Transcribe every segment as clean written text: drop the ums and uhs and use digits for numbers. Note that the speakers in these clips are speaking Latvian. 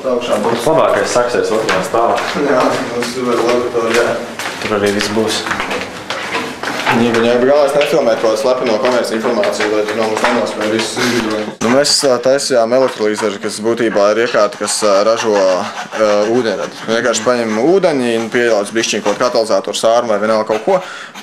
kāpot augšā. Labākais saksies otrajā stāvā. Jā, mums ir laboratorijā. Tur arī viss būs. Viņai bija galvenais nefilmēt kaut kādu slepeno komerci informāciju, lai tur mums nenospēj visus izgudrojumus. Mēs taisījām elektrolīzeru, kas būtībā ir iekārta, kas ražo ūdeņradi. Vienkārši paņem ūdeņi, pieļauts bišķiņ kaut katalizātoru sārmu vai vienalga kaut ko,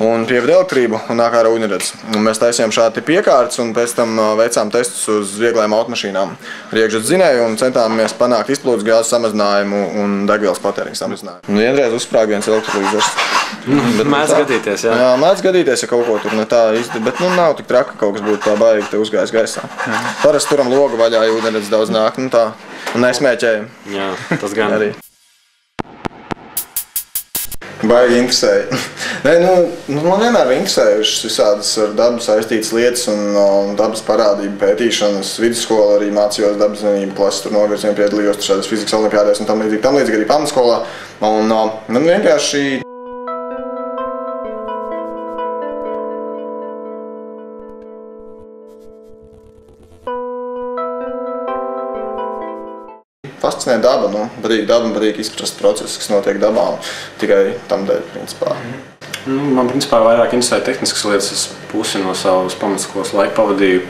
un pieved elektrību un nāk ārā ūdeņradis. Mēs taisījām šādi piekārtas un pēc tam veicām testus uz vieglajām automašīnām. Riekšas dzinēju un centāmies panākt izplūdes gāzes samazinājumu un degvielas patēriņu samazinājumu. Vienreiz uzsprāg viens elektrolīzers. Mēdz gadīties, jā? Jā, mēdz gadīties, ja kaut ko tur ne tā izdara, bet nav tik traka, ka kaut kas būtu tā baigi te uzgājis gaisā. Parasti turam logu vaļā, ja ūdeņradis daudz nāk, tā, un nesmēķējam. Jā, tas gan. Arī. Baigi interesēja. Man vienmēr ir interesējušas visādas ar dabu saistītas lietas un dabas parādību pētīšanas. Vidusskola arī mācījos dabas zinību klases, tur novirziem piedalījos šādas fizikas olimpiādēs un tam līdzīgi arī pamatskolā. Un man vienkārši fascinē daba, patīk daba un patīk izprast procesus, kas notiek dabā, tikai tam dēļ, principā. Man, principā, vairāk interesē tehniskas lietas. Es pusi no savas pamatskolas laika pavadīju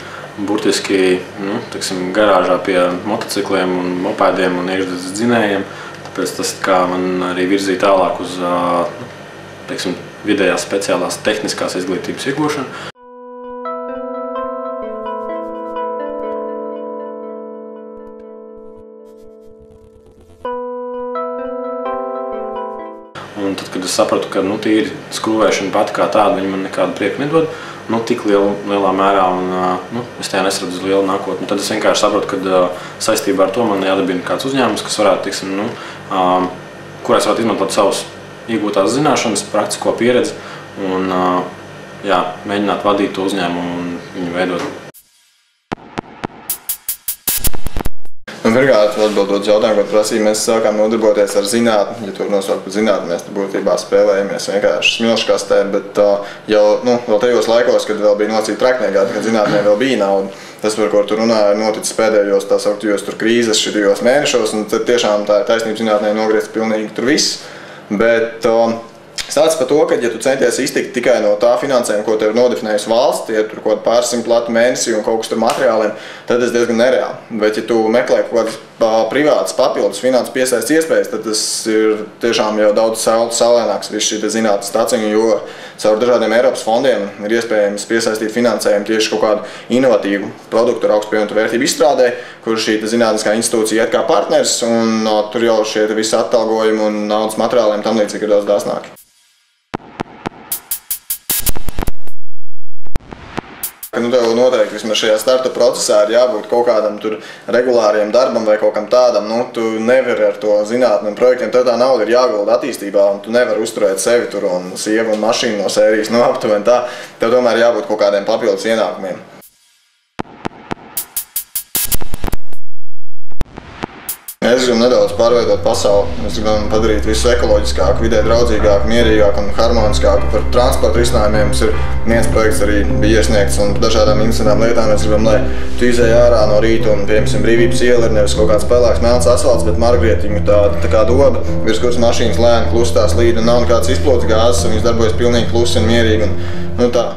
burtiski, garāžā pie motocikliem un mopēdiem un iekšzemes dzinējiem. Tāpēc tas man arī virzīja tālāk uz, vidējās speciālās tehniskās izglītības iegūšanu. Un tad, kad es sapratu, ka tīri skrūvēšana pati kā tāda, viņa man nekādu prieku nedod, tik lielā mērā, un es tajā nesredzu lielu nākotni. Tad es vienkārši sapratu, ka saistībā ar to man jādabina kāds uzņēmums, kas varētu, kurā es varētu izmantot savus iegūtās zināšanas, praktisko pieredzi un mēģināt vadīt to uzņēmumu un viņu veidot. Pirmkārt, atbildot jautājumu, ko prasīja, mēs sākām nodarboties ar zinātni. Ja tur nosaukt par zinātni, mēs būtībā spēlējamies vienkārši smilškastē, bet jau vēl tajos laikos, kad vēl bija nosīta trakniegādi, kad zinātnē vēl bija nauda. Tas, par ko tu runāji, ir noticis pēdējos tā sauktajos krīzes šitajos mēnešos, un tad tiešām tā taisnība zinātnē nogriezta pilnīgi tur viss. Bet stāsts par to, ka, ja tu centies iztikt tikai no tā finansējuma, ko tev ir nodefinējusi valsts, ja tur kaut kādi pārsimt platu mēnesī un kaut kas tur materiāliem, tad tas diezgan nereāli. Bet, ja tu meklē kaut kādas privātas papildus finanses piesaistes iespējas, tad tas ir tiešām jau daudz saulēnāks viss šī zinātnes staciņa, jo caur dažādiem Eiropas fondiem ir iespējams piesaistīt finansējumu tieši kaut kādu inovatīvu produktu ar augstu pievienoto vērtību izstrādē, kur šī zinātniskā institūcija iet kā partners, un tur jau šie visi atalgojumi un naudas materiāliem tam līdzīgi ir daudz dāsnāki. Tev noteikti vismaz šajā starta procesā ir jābūt kaut kādam tur regulāriem darbam vai kaut kam tādam. Tu nevari ar to zinātni un projektiem, tev tā nauda ir jāgulda attīstībā un tu nevari uzturēt sevi tur un sievu un mašīnu no sērijas, aptuveni tā. Tev tomēr jābūt kaut kādiem papildus ienākumiem. Mēs gribam nedaudz pārveidot pasauli. Mēs gribam padarīt visu ekoloģiskāku, vidē draudzīgāku, mierīgāku un harmoniskāku. Par transporta risinājumiem mums ir viens projekts arī bija iesniegts un par dažādām interesantām lietām. Mēs gribam, lai tu izēj ārā no rīta un, piemēram, Brīvības iela ir nevis kaut kāds pelēks melns asfalts, bet margrietiņu tā kā doba, virs kuras mašīnas lēni klustās līd un nav nekāds izplūdes gāzes un viņas darbojas pilnīgi klusi un mierīgi un tā.